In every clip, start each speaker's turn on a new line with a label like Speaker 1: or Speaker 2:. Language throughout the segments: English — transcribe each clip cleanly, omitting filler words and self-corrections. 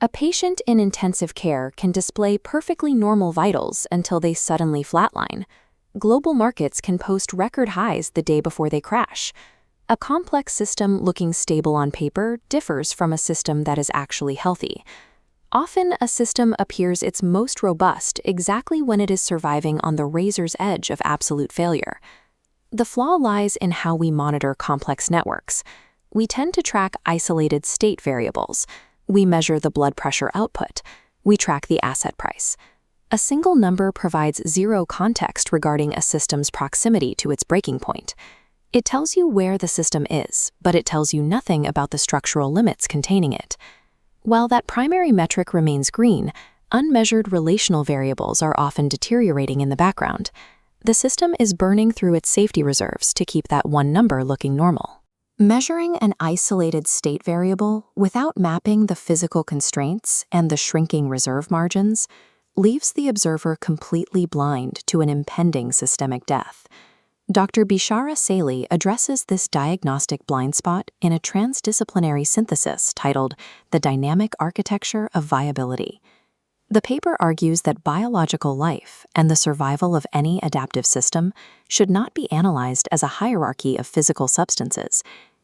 Speaker 1: A patient in intensive care can display perfectly normal vitals until they suddenly flatline. Global markets can post record highs the day before they crash. A complex system looking stable on paper differs from a system that is actually healthy. Often, a system appears its most robust exactly when it is surviving on the razor's edge of absolute failure. The flaw lies in how we monitor complex networks. We tend to track isolated state variables. We measure the blood pressure output. We track the asset price. A single number provides zero context regarding a system's proximity to its breaking point. It tells you where the system is, but it tells you nothing about the structural limits containing it. While that primary metric remains green, unmeasured relational variables are often deteriorating in the background. The system is burning through its safety reserves to keep that one number looking normal. Measuring an isolated state variable without mapping the physical constraints and the shrinking reserve margins leaves the observer completely blind to an impending systemic death. Dr. Bishara Saleh addresses this diagnostic blind spot in a transdisciplinary synthesis titled The Dynamic Architecture of Viability. The paper argues that biological life and the survival of any adaptive system should not be analyzed as a hierarchy of physical substances.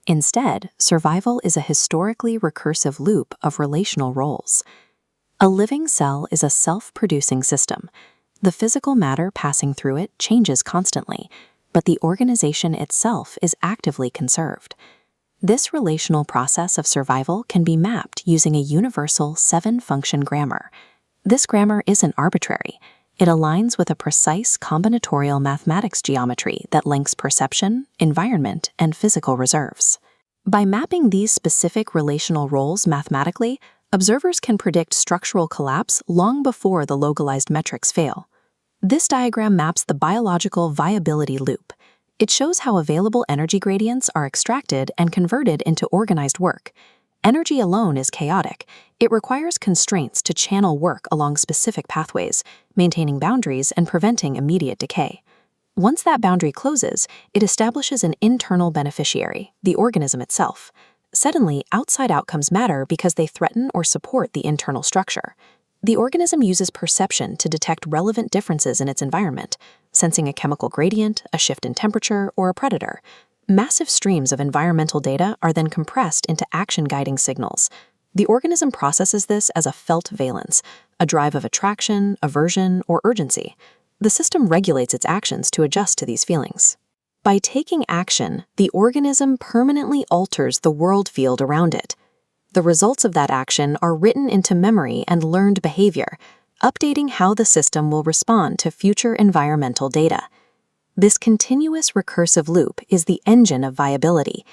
Speaker 1: Instead, survival is a historically recursive loop of relational roles. A living cell is a self-producing system. The physical matter passing through it changes constantly, but the organization itself is actively conserved. This relational process of survival can be mapped using a universal 7-function grammar. This grammar isn't arbitrary. It aligns with a precise combinatorial mathematics geometry that links perception, environment, and physical reserves. By mapping these specific relational roles mathematically, observers can predict structural collapse long before the localized metrics fail. This diagram maps the biological viability loop. It shows how available energy gradients are extracted and converted into organized work. Energy alone is chaotic. It requires constraints to channel work along specific pathways, maintaining boundaries and preventing immediate decay. Once that boundary closes, it establishes an internal beneficiary, the organism itself. Suddenly, outside outcomes matter because they threaten or support the internal structure. The organism uses perception to detect relevant differences in its environment, sensing a chemical gradient, a shift in temperature, or a predator. Massive streams of environmental data are then compressed into action-guiding signals. The organism processes this as a felt valence, a drive of attraction, aversion, or urgency. The system regulates its actions to adjust to these feelings. By taking action, the organism permanently alters the world field around it. The results of that action are written into memory and learned behavior, updating how the system will respond to future environmental data. This continuous recursive loop is the engine of viability.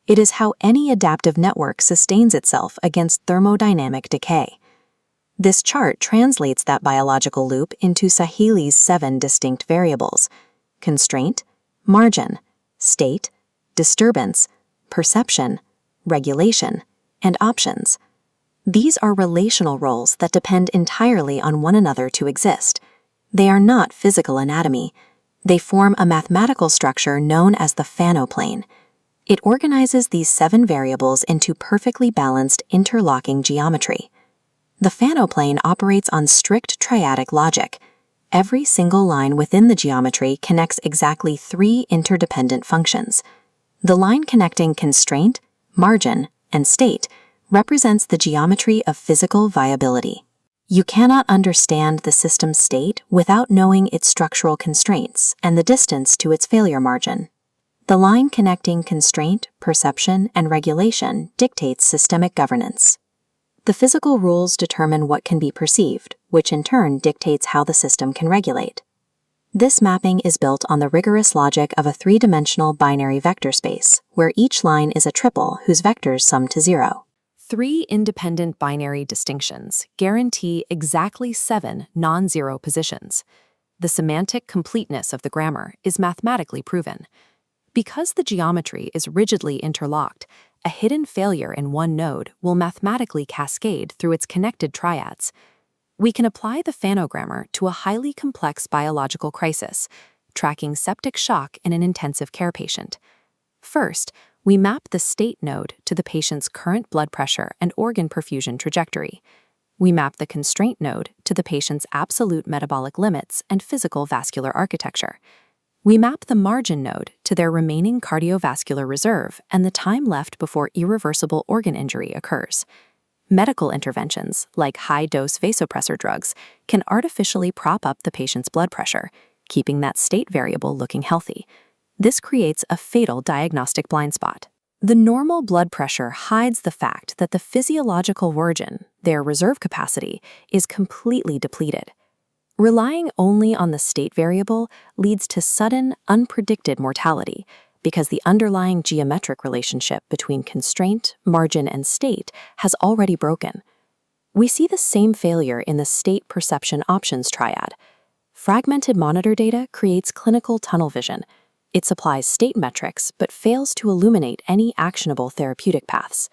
Speaker 1: It is how any adaptive network sustains itself against thermodynamic decay. This chart translates that biological loop into Saheli's 7 distinct variables: constraint, margin, state, disturbance, perception, regulation, and options. These are relational roles that depend entirely on one another to exist. They are not physical anatomy. They form a mathematical structure known as the phanoplane. It organizes these 7 variables into perfectly balanced interlocking geometry. The phanoplane operates on strict triadic logic. Every single line within the geometry connects exactly 3 interdependent functions. The line connecting constraint, margin, and state represents the geometry of physical viability. You cannot understand the system's state without knowing its structural constraints and the distance to its failure margin. The line connecting constraint, perception, and regulation dictates systemic governance. The physical rules determine what can be perceived, which in turn dictates how the system can regulate. This mapping is built on the rigorous logic of a 3-dimensional binary vector space, where each line is a triple whose vectors sum to 0. 3 independent binary distinctions guarantee exactly 7 non-zero positions. The semantic completeness of the grammar is mathematically proven. Because the geometry is rigidly interlocked, a hidden failure in one node will mathematically cascade through its connected triads. We can apply the phanogrammar to a highly complex biological crisis, tracking septic shock in an intensive care patient. First, we map the state node to the patient's current blood pressure and organ perfusion trajectory. We map the constraint node to the patient's absolute metabolic limits and physical vascular architecture. We map the margin node to their remaining cardiovascular reserve and the time left before irreversible organ injury occurs. Medical interventions, like high-dose vasopressor drugs, can artificially prop up the patient's blood pressure, keeping that state variable looking healthy. This creates a fatal diagnostic blind spot. The normal blood pressure hides the fact that the physiological margin, their reserve capacity, is completely depleted. Relying only on the state variable leads to sudden, unpredicted mortality because the underlying geometric relationship between constraint, margin, and state has already broken. We see the same failure in the state perception options triad. Fragmented monitor data creates clinical tunnel vision. It supplies state metrics but fails to illuminate any actionable therapeutic paths.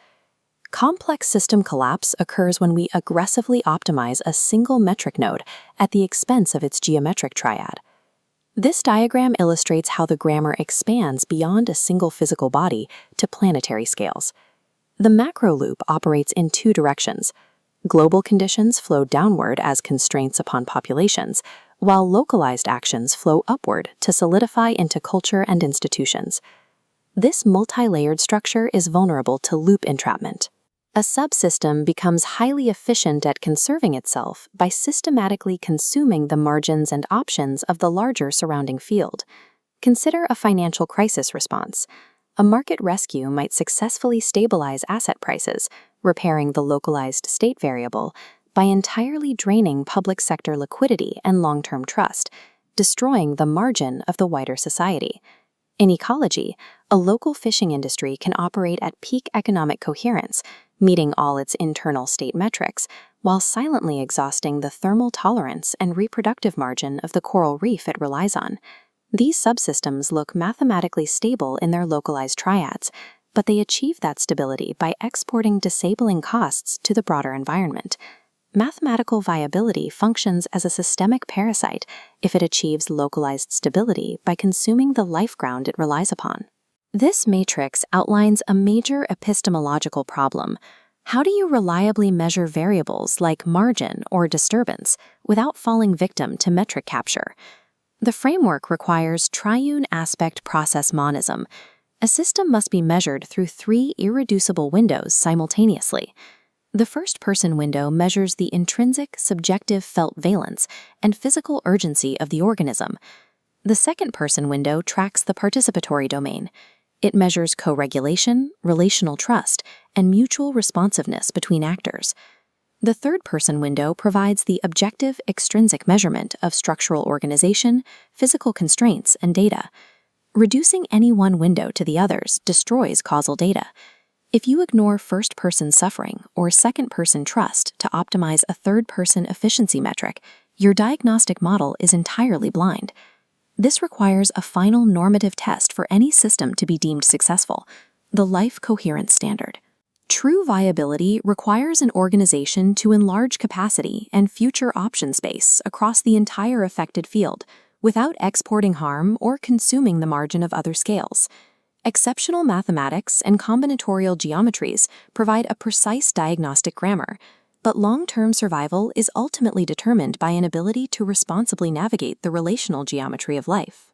Speaker 1: Complex system collapse occurs when we aggressively optimize a single metric node at the expense of its geometric triad. This diagram illustrates how the grammar expands beyond a single physical body to planetary scales. The macro loop operates in two directions. Global conditions flow downward as constraints upon populations, while localized actions flow upward to solidify into culture and institutions. This multi-layered structure is vulnerable to loop entrapment. A subsystem becomes highly efficient at conserving itself by systematically consuming the margins and options of the larger surrounding field. Consider a financial crisis response. A market rescue might successfully stabilize asset prices, repairing the localized state variable, by entirely draining public sector liquidity and long-term trust, destroying the margin of the wider society. In ecology, a local fishing industry can operate at peak economic coherence, meeting all its internal state metrics, while silently exhausting the thermal tolerance and reproductive margin of the coral reef it relies on. These subsystems look mathematically stable in their localized triads, but they achieve that stability by exporting disabling costs to the broader environment. Mathematical viability functions as a systemic parasite if it achieves localized stability by consuming the life ground it relies upon. This matrix outlines a major epistemological problem. How do you reliably measure variables like margin or disturbance without falling victim to metric capture? The framework requires triune aspect process monism. A system must be measured through three irreducible windows simultaneously. The first-person window measures the intrinsic, subjective felt valence and physical urgency of the organism. The second-person window tracks the participatory domain. It measures co-regulation, relational trust, and mutual responsiveness between actors. The third-person window provides the objective, extrinsic measurement of structural organization, physical constraints, and data. Reducing any one window to the others destroys causal data. If you ignore first-person suffering or second-person trust to optimize a third-person efficiency metric, your diagnostic model is entirely blind. This requires a final normative test for any system to be deemed successful, the life coherence standard. True viability requires an organization to enlarge capacity and future option space across the entire affected field without exporting harm or consuming the margin of other scales. Exceptional mathematics and combinatorial geometries provide a precise diagnostic grammar, but long-term survival is ultimately determined by an ability to responsibly navigate the relational geometry of life.